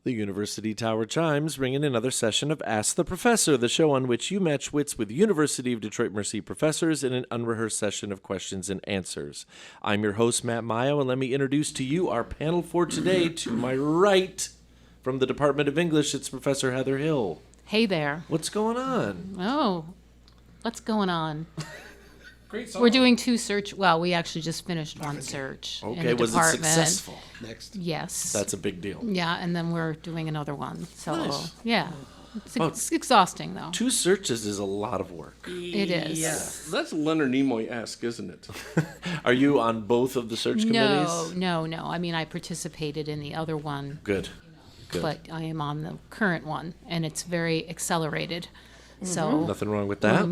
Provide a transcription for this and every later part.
The University Tower chimes ring in another session of Ask the Professor, the show on which you match wits with University of Detroit Mercy professors in an unrehearsed session of questions and answers. I'm your host, Matt Maggio, and let me introduce to you our panel for today. To my right, from the Department of English, it's Professor Heather Hill. Hey there. What's going on? Oh, what's going on? Great song. We're doing two search. Well, we actually just finished one search in Okay, the was it department. successful? Next. Yes. That's a big deal. Yeah, and then we're doing another one. So, Nice. yeah. It's exhausting, though. 2 searches is a lot of work. It is. Yeah. That's Leonard Nimoy-esque, isn't it? Are you on both of the search committees? No. I mean, I participated in the other one, Good. but I am on the current one, and it's very accelerated. So Nothing wrong with we're that.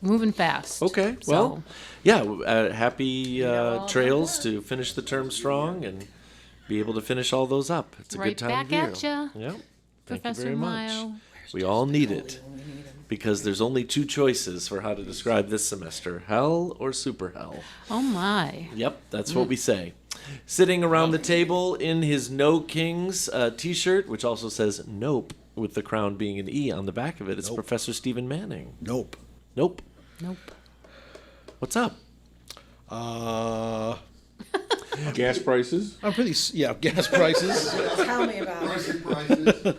moving fast. Okay, So, well, yeah, happy trails to finish the term strong and be able to finish all those up. It's a Right good time back of year. at ya, Yep. Thank Professor you very much. Maggio. We all need it because there's only 2 choices for how to describe this semester, hell or super hell. Oh my. Yep, that's what we say. Sitting around the table in his No Kings t-shirt, which also says Nope, with the crown being an E on the back of it, it's Professor Stephen Manning. Nope. Nope. Nope. What's up? Gas prices. I'm gas prices, Tell me about it.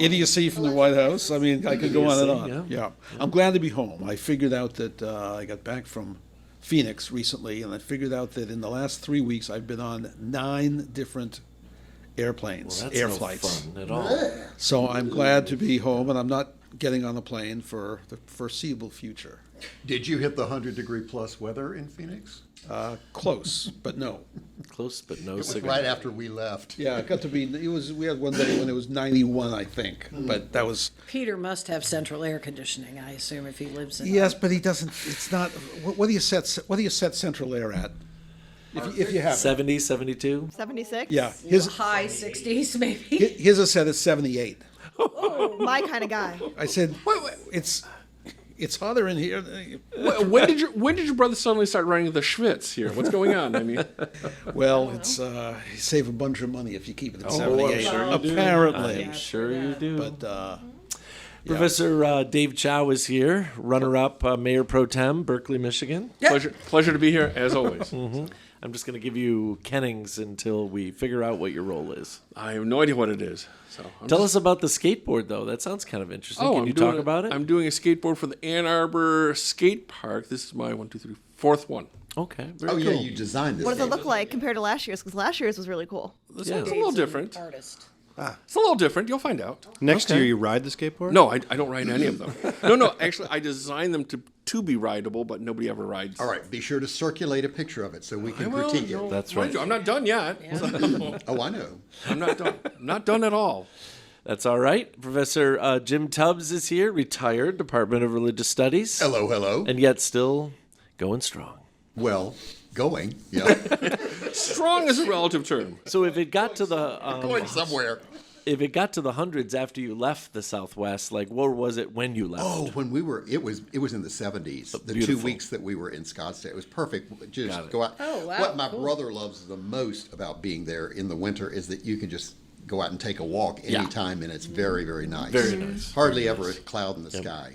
idiocy from the White House. I mean, I could go on and Idiocy, on. yeah. Yeah. I'm glad to be home. I figured out that I got back from Phoenix recently, and I figured out that in the last 3 weeks I've been on 9 different airplanes, That's air no flights. fun at all. So I'm glad to be home, and I'm not getting on a plane for the foreseeable future. Did you hit the 100-degree plus weather in Phoenix? Close, but no. Close, but no It was cigar. right after we left. Yeah, it got to be. We had one day when it was 91, I think, but that was. Peter must have central air conditioning, I assume, if he lives in. Yes, but he doesn't. It's not. What do you set? What do you set central air at? If you have it. 70, 72? 76? Yeah, High 60s, maybe. his is set at 78. Oh, my kind of guy. I said, it's hotter in here. When did your brother suddenly start running the Schwitz here? What's going on? I mean, Well, it's you save a bunch of money if you keep it at I'm 78. sure you do. Apparently, I'm sure you do. but Professor Dave Chow is here, runner-up Mayor Pro Tem, Berkeley, Michigan. pleasure to be here as always. I'm just going to give you kennings until we figure out what your role is. I have no idea what it is. So Tell us about the skateboard, though. That sounds kind of interesting. Can you talk about it? I'm doing a skateboard for the Ann Arbor Skate Park. This is my 4th one. Okay, very Oh, cool. yeah, you designed this. What does it look like compared to last year's? Because last year's was really cool. This one's a little different. Artist. It's a little different. You'll find out. Next year, you ride the skateboard? No, I don't ride any of them. No. Actually, I designed them to be rideable, but nobody ever rides. All right, be sure to circulate a picture of it so we can Well, critique no, it. That's right. I'm not done yet. Oh, I know. I'm not done. Not done at all. That's all right. Professor Jim Tubbs is here, retired, Department of Religious Studies. Hello. And yet still going strong. Well, going, yeah. Strong is a relative term. So if it got to the Going somewhere. if it got to the hundreds after you left the Southwest, like what was it when you left? Oh, when we were, it was in the 70s. The Beautiful. 2 weeks that we were in Scottsdale, it was perfect. Got Just it. go out. Oh, wow, What my cool. brother loves the most about being there in the winter is that you can just go out and take a walk Yeah. anytime, and it's very, very nice. Very nice. Hardly ever a cloud in the sky.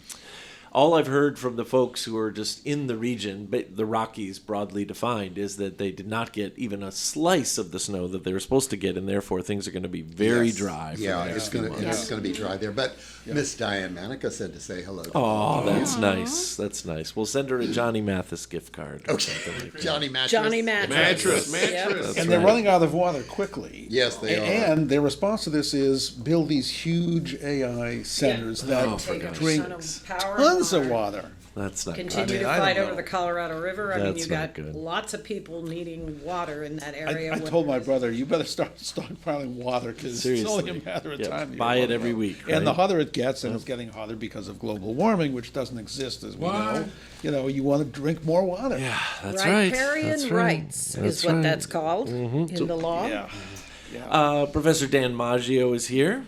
All I've heard from the folks who are just in the region, but the Rockies broadly defined, is that they did not get even a slice of the snow that they were supposed to get, and therefore things are going to be very Yes. dry. For Yeah, the next it's few gonna months. it's gonna be dry there. But Miss Diane Manica said to say hello. Oh, that's nice. That's nice. We'll send her a Johnny Mathis gift card. or something like that. Johnny Mattress. Johnny Mattress. Mattress. and they're running out of water quickly. Yes, they are. And their response to this is build these huge AI centers that drink tons of water. That's not Continue good. to I don't fight know. over the Colorado River. I mean, That's you not got good. lots of people needing water in that area. I told my brother, you better start stockpiling water because it's only Seriously. a matter of Yeah, time. you buy it run every out. week, And the right? hotter it gets, and it's getting hotter because of global warming, which doesn't exist, as we know. You know, you want to drink more water. Yeah, that's right. Riparian That's right. rights That's is what right. that's called in the law. Yeah. Professor Dan Maggio is here.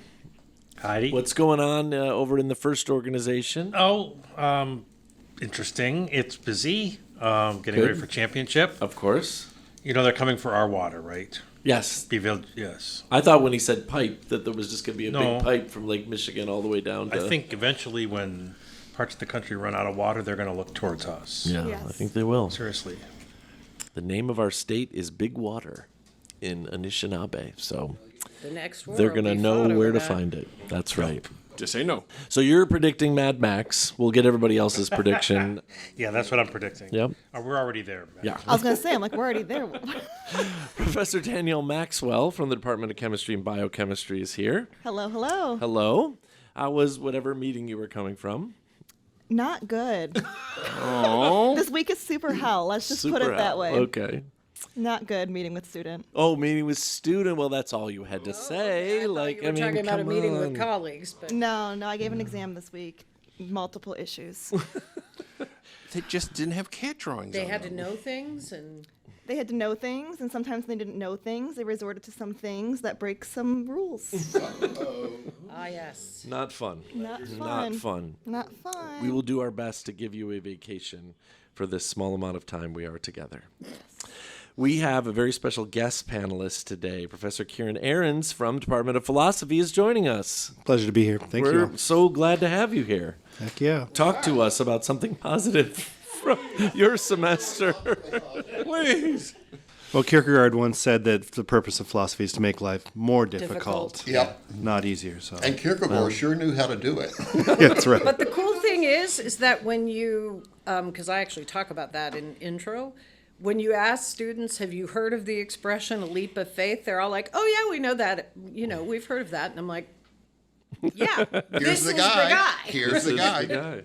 Heidi. What's going on over in the first organization? Interesting. It's busy. Getting Good. ready for championship. Of course. You know, they're coming for our water, right? Yes. Yes. I thought when he said pipe that there was just going to be a No. big pipe from Lake Michigan all the way down to... I think eventually when parts of the country run out of water, they're going to look towards us. Yeah, Yes. I think they will. Seriously. The name of our state is Big Water in Anishinaabe, so The next war they're will going to be know fought where over to that. find it. That's right. Just say no. So you're predicting Mad Max. We'll get everybody else's prediction. Yeah, that's what I'm predicting. Yep. We're already there. Man. Yeah. I was gonna say, I'm like, we're already there. Professor Danielle Maxwell from the Department of Chemistry and Biochemistry is here. Hello, hello. Hello. How was whatever meeting you were coming from? Not good. Oh. This week is super hell. Let's just put Super it that out. way. Okay. Not good meeting with student. Oh, meeting with student. Well, that's all you had to say. I like, thought you were talking about a come meeting on. with colleagues, but No, I gave an exam this week. Multiple issues. They just didn't have cat drawings they on had to them. know things, and They had to know things, and sometimes they didn't know things. They resorted to some things that break some rules. yes. Not fun. Not fun. Not fun. Not fun. We will do our best to give you a vacation for this small amount of time we are together. We have a very special guest panelist today. Professor Kieran Ahrens from Department of Philosophy is joining us. Pleasure to be here. Thank We're you. so glad to have you here. Heck yeah. Talk to us about something positive from your semester. Please. Well, Kierkegaard once said that the purpose of philosophy is to make life more difficult. Yep. Not easier. So And Kierkegaard sure knew how to do it. that's right. But the cool thing is that when you, because I actually talk about that in intro, when you ask students, have you heard of the expression "a leap of faith?" They're all like, "Oh yeah, we know that. We've heard of that." And I'm like, "Yeah, Here's this the is guy. Here's the guy. guy.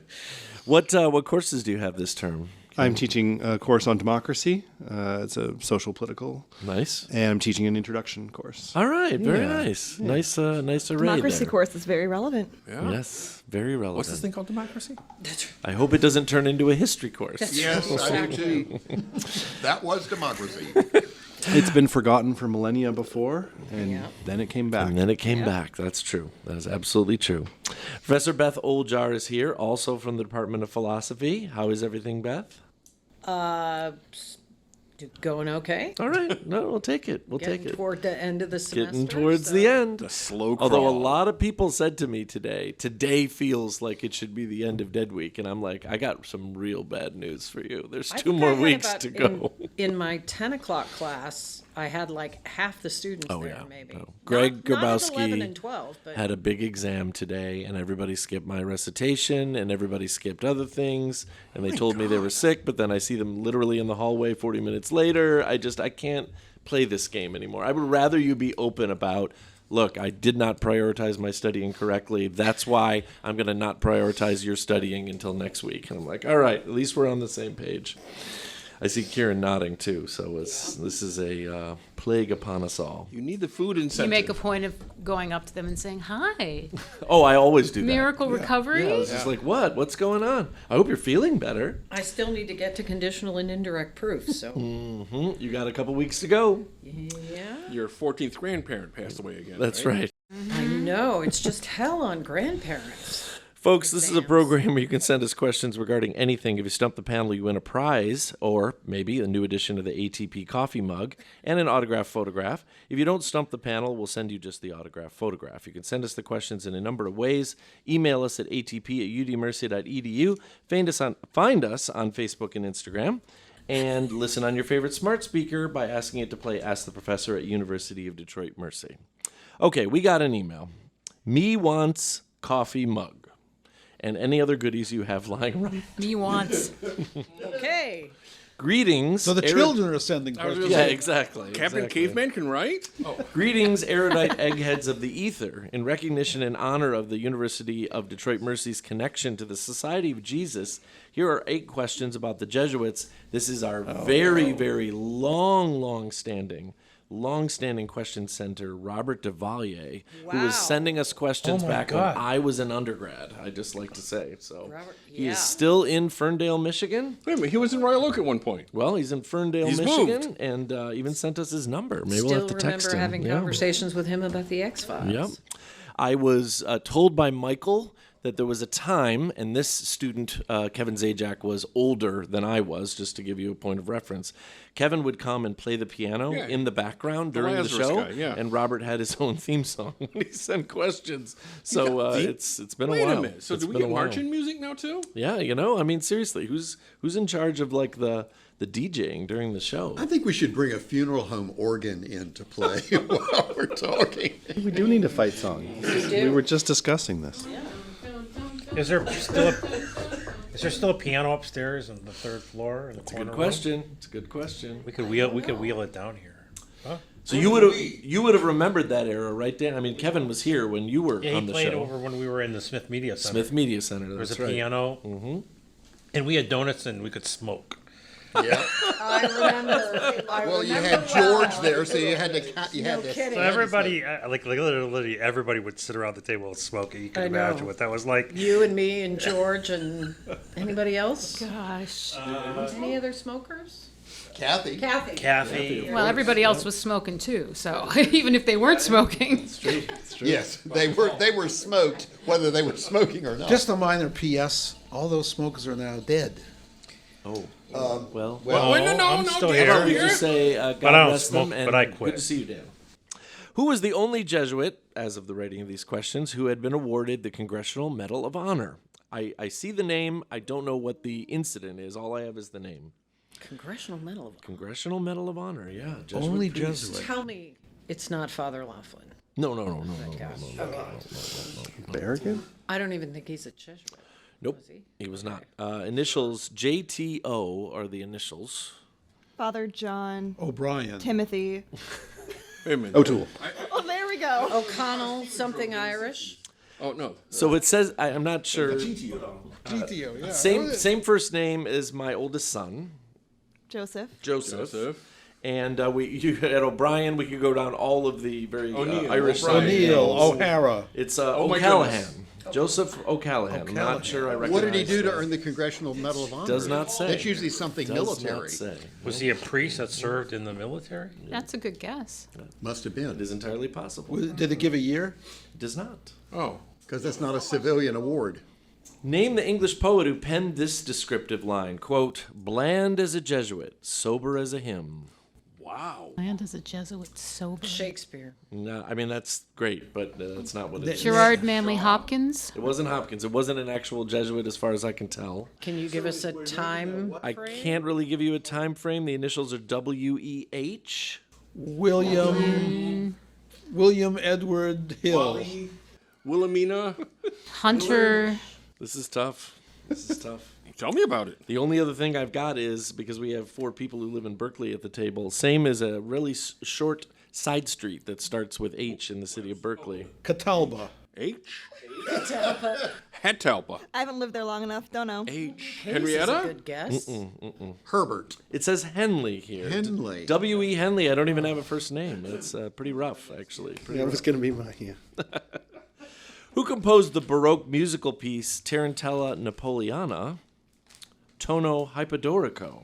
What courses do you have this term? I'm teaching a course on democracy. It's a social political, Nice. and I'm teaching an introduction course. All right, very Yeah. nice. Nice array Democracy there. course is very relevant. Yeah. Yes, very relevant. What's this thing called, democracy? I hope it doesn't turn into a history course. Yes, I do too. That was democracy. It's been forgotten for millennia before, and then it came back. And then it came back. That's true. That is absolutely true. Professor Beth Oljar is here, also from the Department of Philosophy. How is everything, Beth? going okay." All right. No, we'll take it. We'll Getting take it. toward the end of the semester. Getting towards so- the end. The slow crawl. Although a lot of people said to me today feels like it should be the end of Dead Week. And I'm like, I got some real bad news for you. There's I 2 think more I had weeks about- to go. In my 10 o'clock class, I had like half the students Oh, there, yeah. maybe. No. Greg not at Grabowski 11 and 12, but Had a big exam today, and everybody skipped my recitation, and everybody skipped other things, and they told me they were sick, but then I see them literally in the hallway 40 minutes later. I can't play this game anymore. I would rather you be open about, look, I did not prioritize my studying correctly. That's why I'm going to not prioritize your studying until next week. And I'm like, all right, at least we're on the same page. I see Kieran nodding too, so this is a plague upon us all. You need the food incentive. You make a point of going up to them and saying, "Hi, Oh, I always do that. miracle recovery." I was just like, what? What's going on? I hope you're feeling better. I still need to get to conditional and indirect proof, so You got a couple weeks to go. yeah. Your 14th grandparent passed away again. That's right. I know, it's just hell on grandparents. Folks, this is a program where you can send us questions regarding anything. If you stump the panel, you win a prize, or maybe a new edition of the ATP coffee mug and an autographed photograph. If you don't stump the panel, we'll send you just the autographed photograph. You can send us the questions in a number of ways. Email us at atp@udmercia.edu. Find us on Facebook and Instagram. And listen on your favorite smart speaker by asking it to play Ask the Professor at University of Detroit Mercy. Okay, we got an email. Me wants coffee mug. And any other goodies you have lying around. Me wants. Okay. Greetings. So the children are sending questions. Yeah, exactly. Captain exactly. Caveman can write? Greetings, erudite eggheads of the ether. In recognition and honor of the University of Detroit Mercy's connection to the Society of Jesus, here are 8 questions about the Jesuits. This is our very long-standing question sender, Robert DeValier, who was sending us questions back when I was an undergrad, I'd just like to say. So Robert, he yeah. is still in Ferndale, Michigan. Wait a minute, he was in Royal Oak at one point. Well, he's in Ferndale, He's Michigan, moved. and even sent us his number. Maybe we'll Still have to text remember him. having Yeah. conversations with him about the X-Files. Yep. I was told by Michael that there was a time, and this student, Kevin Zajac, was older than I was, just to give you a point of reference. Kevin would come and play the piano in the background during the Lazarus show, guy, yeah. and Robert had his own theme song when he sent questions. So it's been a while. Wait a minute. So It's do we been get a while. marching music now too? Yeah, I mean, seriously, who's in charge of like the DJing during the show? I think we should bring a funeral home organ in to play while we're talking. We do need a fight song. We were just discussing this. Is there still a piano upstairs on the third floor in the corner Good room? question. It's a good question. We could wheel it down here. Huh? So you would have remembered that era, right, Dan? I mean, Kevin was here when you were Yeah, on he the played show. over when we were in the Smith Media Center. Smith Media Center. There was That's a right. piano, and we had donuts and we could smoke. Yeah. I remember. Well, you had George there, so you had to. You had No to. kidding. So everybody, like literally everybody would sit around the table and smoke. And you can I know. imagine what that was like. You and me and George and anybody else? Gosh. Any other smokers? Kathy. Kathy. Well, everybody else was smoking too, so even if they weren't smoking. Yes, they were smoked, whether they were smoking or not. Just a minor P.S. All those smokers are now dead. Oh. well, Wait, no, I'm still Dan, here. How about we here. just say God But I don't rest smoke, them, and but I quit. good to see you, Dan. Who was the only Jesuit, as of the writing of these questions, who had been awarded the Congressional Medal of Honor? I see the name. I don't know what the incident is. All I have is the name. Congressional Medal of Honor. Congressional Medal of Honor, yeah. Jesuit Only priest. Jesuit. Tell me it's not Father Laughlin. No. Berrigan? I don't even think he's a Jesuit. Nope, Was he? he was not. Initials JTO are the initials. Father John, O'Brien. Timothy. Wait a minute. O'Toole. Oh, there we go. O'Connell, something Irish. Oh no. So it says, I'm not sure. GTO, yeah. Same first name as my oldest son, Joseph. Joseph. And you at O'Brien, we could go down all of the very O'Neill, Irish O'Brien. O'Neill, names. O'Hara. It's my O'Callahan. goodness. Joseph O'Callahan. I'm not sure I recognize what did he do to that. earn the Congressional Medal of Honor? Does not say. That's usually something Does military. not say. Was he a priest that served in the military? That's a good guess. Must have It been, is entirely possible. Did it give a year? It does not. Oh. because that's not a civilian award. Name the English poet who penned this descriptive line, quote, bland as a Jesuit, sober as a hymn. Wow. Land as a Jesuit sober. Shakespeare. No, I mean, that's great, but that's not what it is. Gerard Manley Hopkins. It wasn't Hopkins. It wasn't an actual Jesuit as far as I can tell. Can you give us a time I frame? can't really give you a time frame. The initials are WEH. William Edward Hill. Wilhelmina. Hunter. This is tough. This is tough. Tell me about it. The only other thing I've got is, because we have 4 people who live in Berkeley at the table, same as a really short side street that starts with H in the city of Berkeley. Catalba. H. Hatalpa. I haven't lived there long enough. Don't know. H. This is a Henrietta. good guess. Herbert. It says Henley here. Henley. W.E. Henley. I don't even have a first name. It's pretty rough, actually. Pretty That rough. was going to be my, yeah. Who composed the Baroque musical piece Tarantella Napoleona, Tono Hypodorico?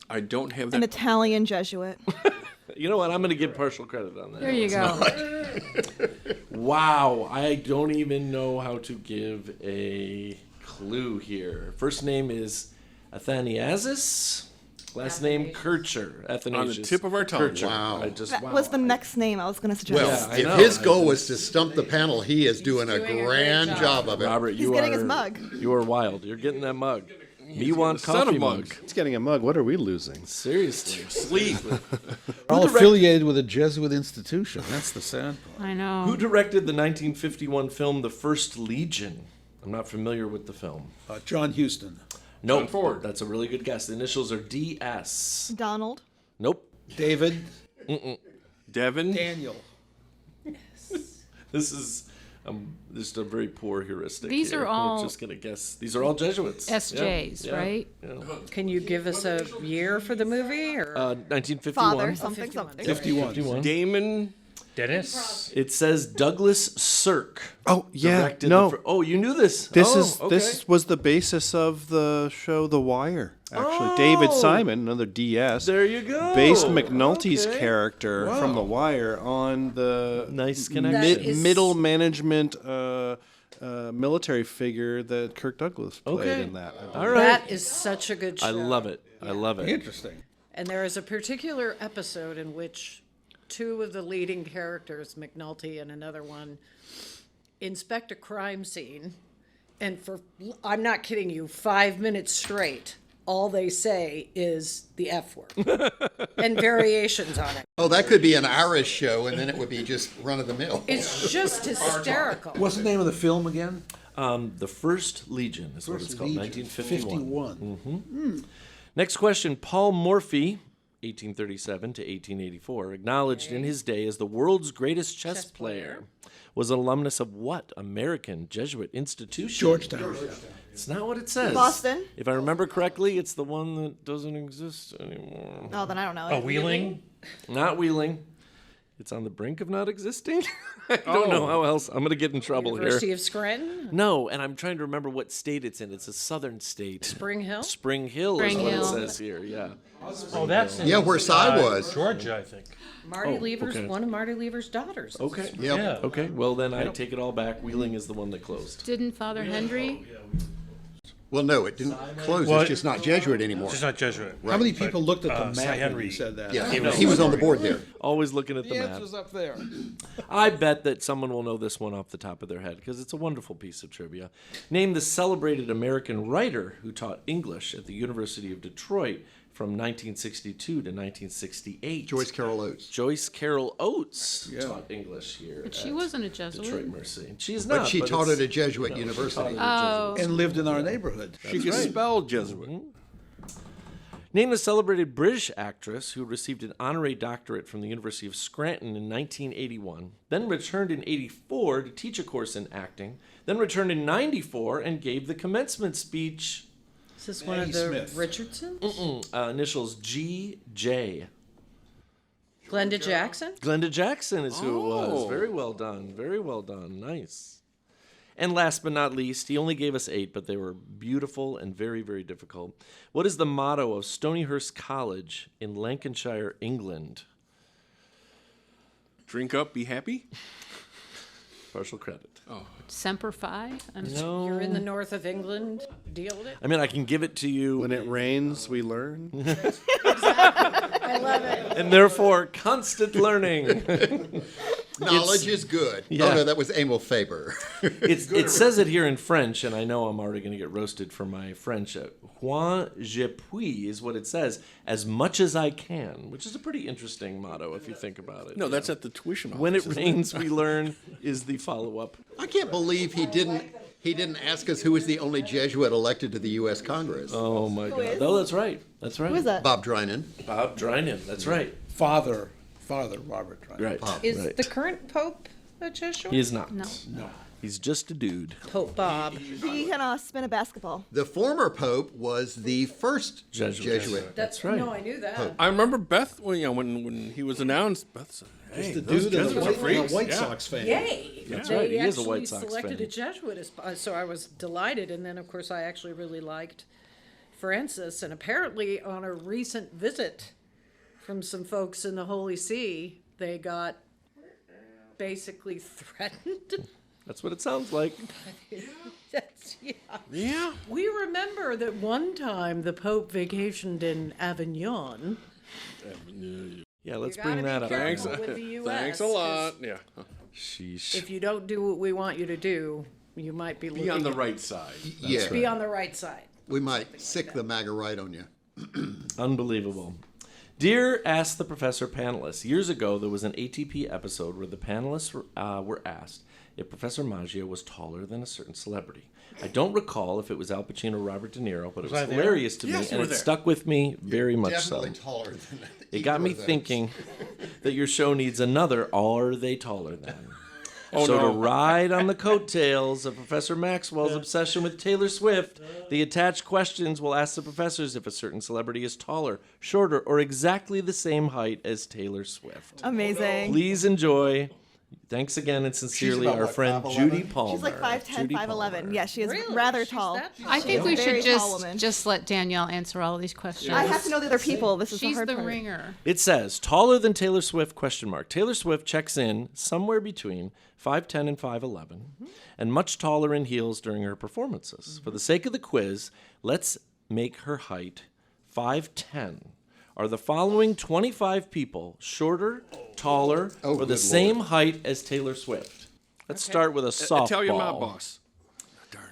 I don't have An that. Italian Jesuit. You know what? I'm going to give partial credit on that. There you go. Wow, I don't even know how to give a clue here. First name is Athanasius. Last name Kircher. Athanasius. On the tip of our tongue. Kircher. Wow. That was the next name I was going to suggest. Well, I if know. his goal was to stump the panel, he is doing a doing a grand great job job. of it. Robert, He's you getting are his mug. You are wild. You're getting that mug. Me want Son of coffee mug. mug. He's getting a mug. What are we losing? Seriously. Sleep. All affiliated with a Jesuit institution. That's the sad part. I know. Who directed the 1951 film The First Legion? I'm not familiar with the film. John Huston. Nope. Ford. That's a really good guess. The initials are DS. Donald. Nope. David. Devin. Daniel. This is just a very poor heuristic. These here. are all- I'm just going to guess. These are all Jesuits. SJs, Yeah, right? Yeah. Can you give us a year for the movie? Or 1951. Father. Something. 51. Something. 51. Damon. Dennis? It says Douglas Sirk. Oh, yeah. directed No. oh, you knew this. This Oh, this was the basis of the show The Wire. Actually, David Simon, another DS, There you go. based McNulty's Okay. character from The Wire on the Nice connection. That is- middle management military figure that Kirk Douglas played Okay. in that. All right. That is such a good show. I love it. I love it. Interesting. And there is a particular episode in which two of the leading characters, McNulty and another one, inspect a crime scene. And for, I'm not kidding you, 5 minutes straight, all they say is the F word and variations on it. Oh, that could be an Irish show, and then it would be just run-of-the-mill. It's just hysterical. What's the name of the film again? The First Legion is what it's called, Legion, 1951. 51. Next question. Paul Morphy, 1837 to 1884, acknowledged in his day as the world's greatest chess player, was an alumnus of what American Jesuit institution? Georgetown. It's not what it says. Boston? If I remember correctly, it's the one that doesn't exist anymore. Oh, then I don't know. Oh, Wheeling? Not Wheeling. It's on the brink of not existing. I don't know how else. I'm going to get in trouble University here. of Scranton, No, and I'm trying to remember what state it's in. It's a southern state. Spring Hill. Spring Hill Spring is what Hill. it says here, yeah. Oh, that's in, Yeah, where Cy was. Georgia, I think. Marty Lever's, okay. one of Marty Lever's daughters. Okay. Yep. Yeah. Okay, well then I take it all back. Wheeling is the one that closed. Didn't Father Henry? Well, no, it didn't close. What? It's just not Jesuit anymore. Just not Jesuit. How many people looked at the Cy map when Henry. you said that? Yeah, he was on the board there. Always looking at the The map. answer's up there. I bet that someone will know this one off the top of their head because it's a wonderful piece of trivia. Name the celebrated American writer who taught English at the University of Detroit from 1962 to 1968. Joyce Carol Oates. Joyce Carol Oates taught English here. But she at wasn't a Jesuit. Detroit Mercy. She's But not. she taught it's- at a Jesuit university. Oh, And lived in our neighborhood. She could spell Jesuit. Name the celebrated British actress who received an honorary doctorate from the University of Scranton in 1981, then returned in 84 to teach a course in acting, then returned in 94 and gave the commencement speech. Is this one of Maggie the Smith. Richardsons? Initials G.J. Glenda Jackson? Glenda Jackson is who it was. Oh. Very well done. Very well done. Nice. And last but not least, he only gave us 8, but they were beautiful and very, very difficult. What is the motto of Stonyhurst College in Lancashire, England? Drink up, be happy. Partial credit. Semper Fi? No. You're in the north of England. Deal with it. I mean, I can give it to you. When it rains, we learn. I love it. And therefore, constant learning. Knowledge is good. Yeah. Oh, no, that was Emil Faber. It says it here in French, and I know I'm already going to get roasted for my French. Quand je puis is what it says, as much as I can, which is a pretty interesting motto if you think about it. No, that's at the tuition office. When it isn't rains, we learn is the follow-up. I can't believe he didn't ask us who was the only Jesuit elected to the U.S. Congress. Oh, my God. is? Oh, that's right. That's right. Who is that? Bob Drinan. Bob Drinan. That's right. Father Robert. Right. Is right. the current Pope a Jesuit? He is not. No. He's just a dude. Pope Bob. He can spin a basketball. The former pope was the first Jesuit. That's right. No, I knew that. I remember Beth, when he was announced, Beth said, hey, The those dude and Jesuits the are freaks. White Yeah. Sox fan. Yay! That's They right, he is a actually White Sox selected fan. a Jesuit, so I was delighted. And then, of course, I actually really liked Francis. And apparently, on a recent visit from some folks in the Holy See, they got basically threatened. That's what it sounds like. Yeah. Yeah. We remember that one time the Pope vacationed in Avignon. Yeah, let's You bring gotta that be up. careful with the U.S. Thanks a lot. Yeah. Sheesh. If you don't do what we want you to do, you might be Be on the looking right side. Yeah, be on the right side. we might sick the MAGA right on you. Unbelievable. Dear Ask the Professor panelists, years ago there was an ATP episode where the panelists were asked if Professor Maggio was taller than a certain celebrity. I don't recall if it was Al Pacino or Robert De Niro, but it was I there? hilarious to Yes, me, you and were it there. stuck with me very much so. Definitely taller than It got me either of those. thinking that your show needs another Are They Taller Than? Oh, So no. to ride on the coattails of Professor Maxwell's obsession with Taylor Swift, the attached questions will ask the professors if a certain celebrity is taller, shorter, or exactly the same height as Taylor Swift. Amazing. Please enjoy Thanks again and sincerely, about our what, friend 5'11"? Judy Palmer. She's like 5'10", Judy 5'11". Palmer. Yeah, she is Really? rather She's tall. that I think we Very should tall woman. just let Danielle answer all these questions. I have to know the other people. This is the She's hard the part. ringer. It says, taller than Taylor Swift, ? Taylor Swift checks in somewhere between 5'10 and 5'11, and much taller in heels during her performances. For the sake of the quiz, let's make her height 5'10. Are the following 25 people shorter, taller, or the good same Lord. height as Taylor Swift? Let's start with a softball. Italian mob boss.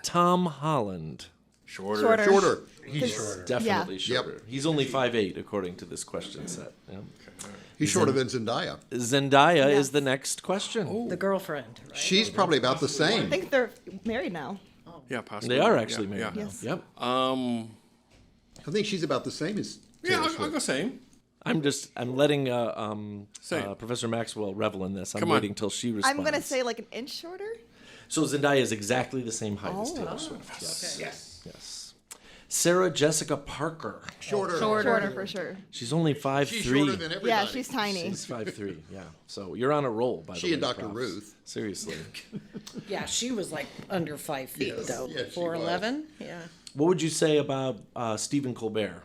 Tom Holland. Shorter. Shorter. He's shorter. Definitely Yep. shorter. He's only 5'8", according to this question set. Yeah. He's shorter than Zendaya. Zendaya Yes. is the next question. The girlfriend, right? She's probably about the I same. think they're married now. Yeah, possibly. They are actually married Yeah. now. Yes. Yep. I think she's about the same as Yeah, Taylor I'll Swift. go same. I'm letting Same. Professor Maxwell revel in this. I'm Come on. waiting till she responds. I'm gonna say like an inch shorter. So Zendaya is exactly the same height as Taylor Swift. Yes. Yes. Sarah Jessica Parker. Shorter. Shorter for sure. She's only 5'3". She's shorter than everybody. Yeah, she's tiny. She's 5'3". Yeah. So you're on a roll, by the way. She and Dr. Profs. Ruth. Seriously. Yeah, she was like under 5 feet Yes, though. yes, she 4'11". Yeah. What would you say about Stephen Colbert?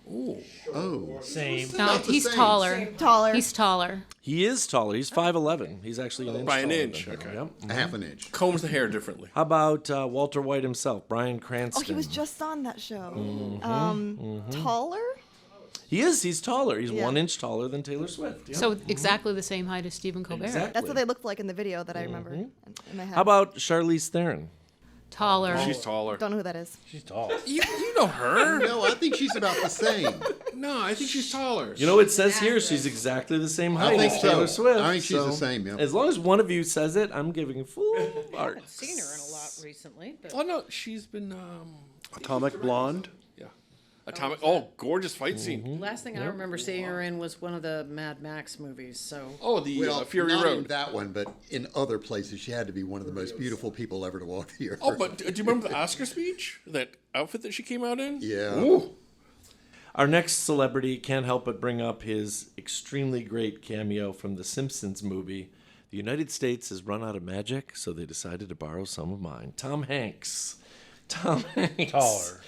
Oh. Same. No, about the he's same. taller. Taller. He's taller. He is taller. He's 5'11". He's actually an inch By an taller inch, than her. okay. Yep. A half an inch. Combs the hair differently. How about Walter White himself, Bryan Oh, Cranston? he was just on that show. Mm-hmm. Taller? He is. He's taller. He's Yeah. 1 inch taller than Taylor Swift. Yep. So exactly the same height as Stephen Colbert. Exactly. That's what they looked like in the video that I remember in my head. How about Charlize Theron? Taller. She's taller. Don't know who that is. She's tall. You know her? No, I think she's about the same. No, I think she's taller. You know, it says here she's exactly the same height think as so. Taylor Swift. I think she's the so same, yeah. As long as one of you says it, I'm giving full marks. Seen her in a lot recently, but Oh no, she's been Atomic Blonde. yeah. Atomic. Oh, gorgeous fight Mm-hmm. scene. last thing I remember seeing her in was one of the Mad Max movies. So Oh, the Well, Fury not in Road. that one, but in other places, she had to be one of the most beautiful people ever to walk the earth. Oh, but do you remember the Oscar speech? That outfit that she came out in? Yeah. Ooh. Our next celebrity can't help but bring up his extremely great cameo from the Simpsons movie. The United States has run out of magic, so they decided to borrow some of mine. Tom Hanks. Tom Hanks. Taller.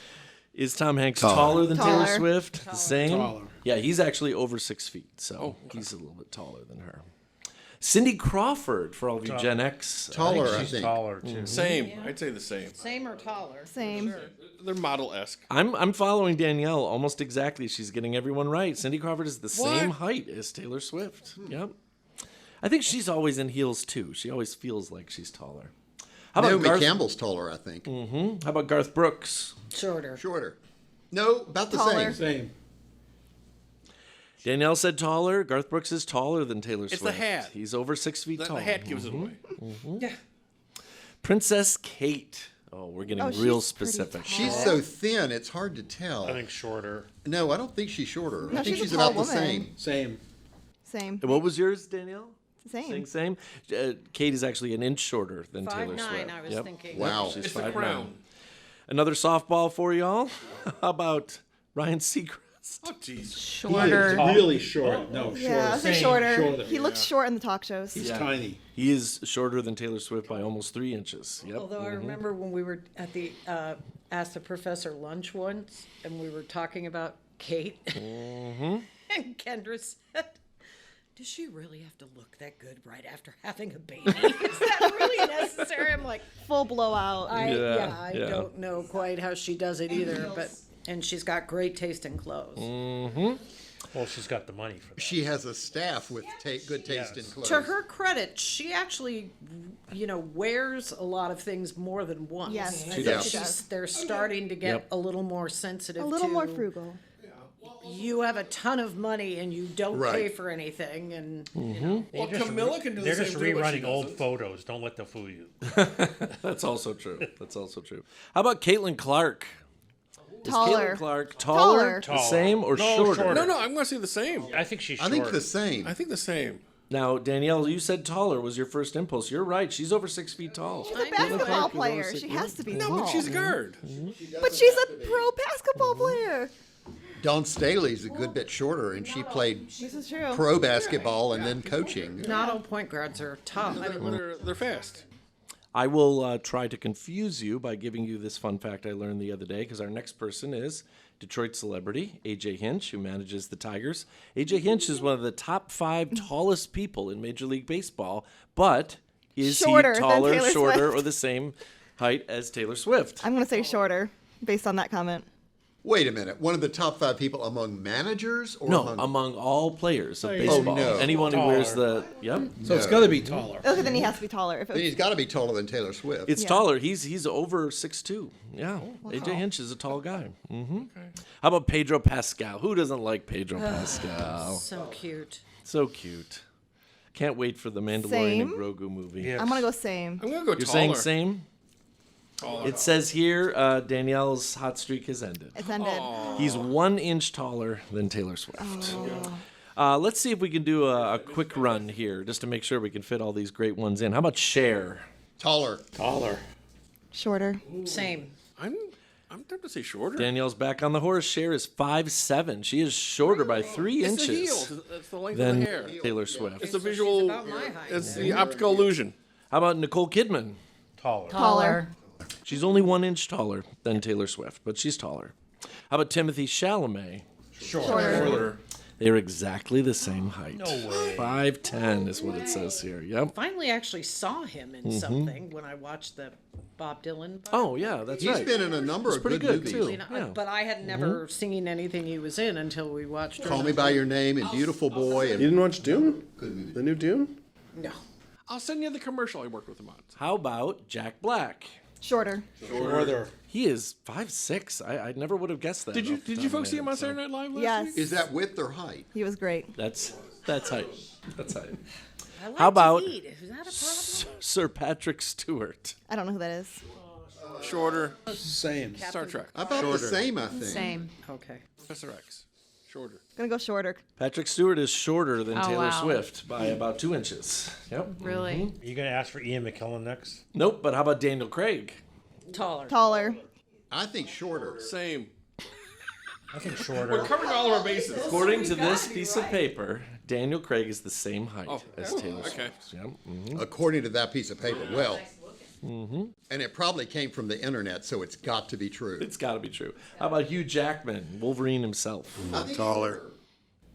Is Tom Hanks taller than Taylor Taller. Swift? The same? Taller. Yeah, he's actually over 6 feet, so he's a little bit taller than her. Cindy Crawford, for all of you Gen X. Taller, I She's think. taller too. Same. I'd say the same. same or taller? Same. They're model-esque. I'm following Danielle almost exactly. She's getting everyone right. Cindy Crawford is the same What? height as Taylor Swift. Yep. I think she's always in heels too. She always feels like she's taller. How about Naomi Garth? Campbell's taller, I think. How about Garth Brooks? Shorter. Shorter. No, about the Taller. same. Same. Danielle said taller. Garth Brooks is taller than Taylor It's Swift. the hat. He's over 6 feet The tall. hat gives it away. Yeah. Princess Kate. Oh, we're getting Oh, real she's pretty specific. She's so thin, it's hard to tell. I think shorter. No, I don't think she's shorter. No, I think she's a she's tall about the woman. same. Same. Same. What was yours, Danielle? Same. Same. Kate is actually an inch shorter than Taylor 5'9", Swift. I was Yep. thinking. Wow. She's It's the 5'9". crown. Another softball for y'all. How about Ryan Seacrest? Oh, jeez. Shorter. Really short. No, Yeah, I short. say shorter. Shorter. He looks short in the talk shows. He's tiny. He is shorter than Taylor Swift by almost 3 inches. Yep. Although I remember when we were at the Ask the Professor lunch once, and we were talking about Kate, and Kendra said, "Does she really have to look that good right after having a baby? Is that really necessary?" I'm like, Full blowout. I Yeah. don't know quite how she does it either, and she's got great taste in clothes. Well, she's got the money for that. She has a staff with good taste in Yes. clothes. To her credit, she actually, wears a lot of things more than once. Yes, I she think does. they're starting to get Yep. a little more sensitive. A little more to, frugal. You have a ton of money and you don't Right. pay for anything, and Well, Camilla can do the They're same just thing, but she rerunning old doesn't. photos. Don't let them fool you. That's also true. That's also true. How about Caitlin Clark? Is Taller. Caitlin Clark taller, Taller. the same, or No, shorter? shorter. No, I'm going to say the same. I think she's I shorter. think the same. I think the same. Now, Danielle, you said taller was your first impulse. You're right. She's over 6 feet tall. She's a basketball player. She has to be No, tall. but she's a guard. But she's a pro basketball player. Dawn Staley's a good bit shorter, and she played This is true. pro basketball and then coaching. Not all point guards are tall. I mean, They're fast. I will try to confuse you by giving you this fun fact I learned the other day, because our next person is Detroit celebrity A.J. Hinch, who manages the Tigers. A.J. Hinch is one of the top 5 tallest people in Major League Baseball, but is Shorter he than taller, Taylor shorter, Swift. or the same height as Taylor Swift? I'm going to say shorter based on that comment. Wait a minute. One of the top 5 people among managers, or No, among all players of Oh, baseball. no. Anyone who wears Taller. the... Yep. So it's got to be taller. Okay, then he has to be taller. If it Then was, he's got to be taller than Taylor Swift. It's Yeah. taller. He's over 6'2". Yeah. A.J. Hinch is a tall guy. How about Pedro Pascal? Who doesn't like Pedro Pascal? so cute. So cute. Can't wait for the Mandalorian Same. and Grogu movie. Yeah. I'm going to go same. I'm gonna go You're taller. saying same? It says here Danielle's hot streak has ended. It's ended. He's 1 inch taller than Taylor Swift. Let's see if we can do a quick run here, just to make sure we can fit all these great ones in. How about Cher? Taller. Taller. Shorter. Same. I'm tempted to say shorter. Danielle's back on the horse. Cher is 5'7". She is shorter by 3 It's the inches heel. That's the length than of the hair. Taylor Swift. It's the visual. about my height. It's the optical illusion. How about Nicole Kidman? Taller. Taller. She's only 1 inch taller than Taylor Swift, but she's taller. How about Timothy Chalamet? Shorter. They're exactly the same height. No way. 5'10" is what it says here. Yep. Finally actually saw him in something when I watched the Bob Dylan. Oh, yeah, that's He's right. been in a number of pretty good good, movies. too. You know, Yeah. but I had never seen anything he was in until we watched. Call Me By Your Name and Beautiful Boy. You And didn't watch Dune? good movie. The new Dune? No. I'll send you the commercial I worked with him on. How about Jack Black? Shorter. Shorter. He is 5'6". I never would have guessed that. Did you off the did top you of my folks see him on head, so- Saturday Night Live last Yes. week? Is that width or height? He was great. That's height. That's height. I like How about to eat. Is that a problem? Sir Patrick Stewart? I don't know who that is. Shorter. Same. Star Trek. About the same, I think. Same. Okay. Professor X. Shorter. Gonna go shorter. Patrick Stewart is shorter than Oh, Taylor wow. Swift by about 2 inches. Yep. Really? Are you going to ask for Ian McKellen next? Nope, but how about Daniel Craig? Taller. Taller. I think shorter. Same. I think We're shorter. covering all of our bases. According to this piece of paper, Daniel Craig is the same height as Oh, Taylor okay. Swift. Yep. According to that piece of paper. Well, and it probably came from the internet, so it's got to be true. It's got to be true. How about Hugh Jackman, Wolverine himself? Taller.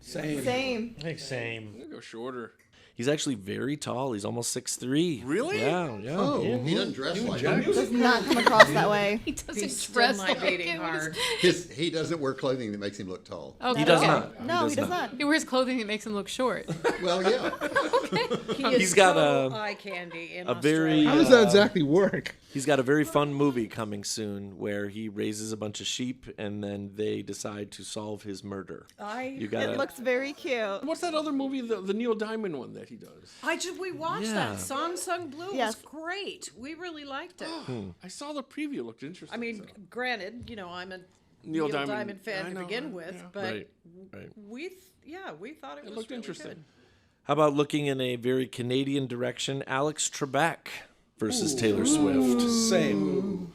Same. Same. I think same. I'm gonna go shorter. He's actually very tall. He's almost 6'3". Really? Yeah, yeah. Oh, he doesn't dress like that. Does not come across that way. He doesn't He's still dress not like beating him. hard. He doesn't wear clothing that makes him look tall. Okay. He does okay. not. No, he does not. He wears clothing that makes him look short. Well, yeah. He is He's got so a- eye candy in a very- Australia. How does that exactly work? He's got a very fun movie coming soon where he raises a bunch of sheep and then they decide to solve his murder. You It gotta. looks very cute. What's that other movie, the Neil Diamond one that he does? We watched Yeah. that. Song Sung Blue Yes. was great. We really liked it. I saw the preview. It looked interesting. I mean, so. granted, I'm a Neil Neil Diamond- Diamond fan I to know, begin with, yeah. but Right, right. we thought it was looked really interesting. good. How about looking in a very Canadian direction? Alex Trebek versus Taylor Swift. Same.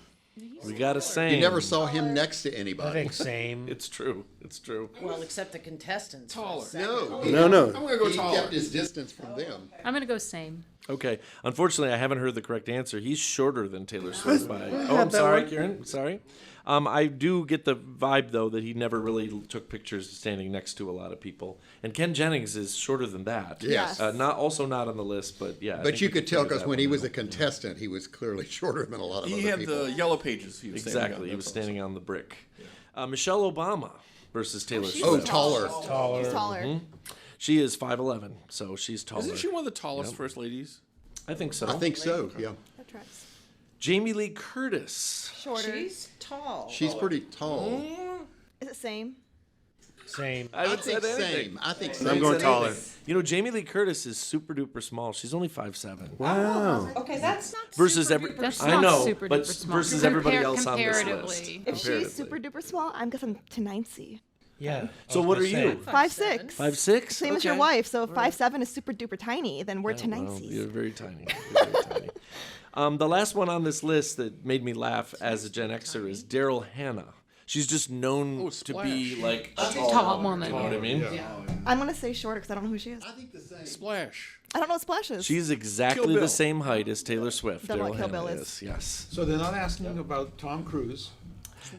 We got a same. You never saw him next to I anybody. think same. It's true. It's true. Well, except the contestants. for a Taller. second. No. No. I'm gonna go He taller. kept his distance from them. I'm going to go same. Okay. Unfortunately, I haven't heard the correct answer. He's shorter than Taylor Swift by. Oh, I'm sorry, Kieran. Sorry. I do get the vibe though that he never really took pictures standing next to a lot of people. And Ken Jennings is shorter than that. Yes. Not on the list, but yeah. I But think you we could tell figured because that when one he was out. a contestant, he was clearly shorter than a lot of He other had people. the yellow pages. He was standing Exactly. on. He was That's standing on the brick. Michelle Obama versus Taylor Swift. Oh, taller. Taller. He's taller. She is 5'11", so she's taller. Isn't she one of the tallest first ladies? I think so. I think so, yeah. That tracks. Jamie Lee Curtis. Shorter. She's tall. She's pretty tall. Is it same? Same. I I haven't think said anything. same. I think I'm same. going taller. Jamie Lee Curtis is super duper small. She's only 5'7". Wow. Okay, that's not Versus super every, duper That's I not know, super but duper small. versus everybody else on this Comparatively. list. If she's super duper small, I'm guessing to 9C. Yeah. So what are you? 5'6". 5'6"? Same as your wife. So if 5'7" is super duper tiny, then we're to Well, 9Cs. you're very tiny. You're very tiny. The last one on this list that made me laugh as a Gen Xer is Daryl Hannah. She's just known to be Splash. like a Tall woman. You know what I mean? I'm gonna say shorter because I don't know who she is. Splash. I don't know what Splash is. She's exactly Bill. the same height as Taylor Swift. Don't know what Daryl Kill Hannah Bill is. Yes. So they're not asking about Tom Cruise.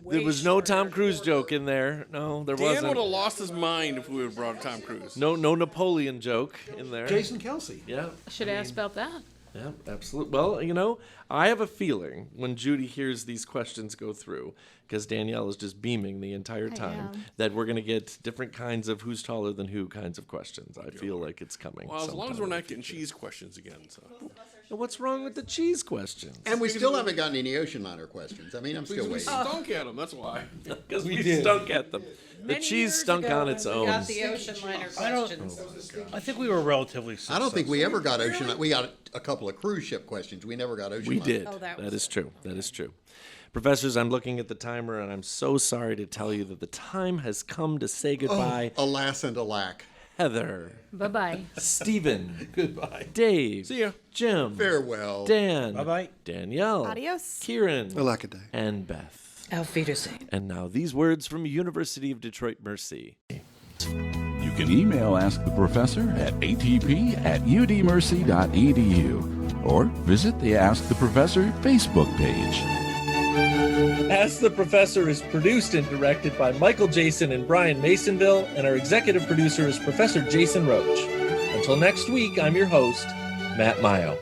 There was no Tom Cruise joke in there. No, there Dan would have wasn't. lost his mind if we would have brought Tom Cruise. No Napoleon joke in there. Jason Kelsey. Yeah. Should ask about that. Yeah, absolutely. Well, you know, I have a feeling when Judy hears these questions go through, because Danielle is just beaming the entire time, am. that we're going to get different kinds of who's taller than who kinds of questions. I feel like it's coming. Well, as long as sometime we're in the not getting future. cheese questions again. So. What's wrong with the cheese questions? And we still haven't gotten any ocean liner questions. I mean, I'm still We waiting. stunk at them, that's why. Because we stunk at them. The Many cheese years stunk ago, on its we own. got the ocean liner questions. I think we were relatively successful. I don't think we ever got ocean. We got a couple of cruise ship questions. We never got ocean. We liner. did. Oh, that That was is true. That is true. Professors, I'm looking at the timer, and I'm so sorry to tell you that the time has come to say goodbye. Alas and alack. Heather, Bye-bye. Stephen, Goodbye. Dave, See ya. Jim, Farewell. Dan, Bye-bye. Danielle, Adios. Kieran, Alakaday. and Beth. Auf Wiedersehen. And now these words from University of Detroit Mercy. You can email Ask the Professor at atp@udmercy.edu or visit the Ask the Professor Facebook page. Ask the Professor is produced and directed by Michael Jason and Brian Masonville, and our executive producer is Professor Jason Roach. Until next week, I'm your host, Matt Mayo.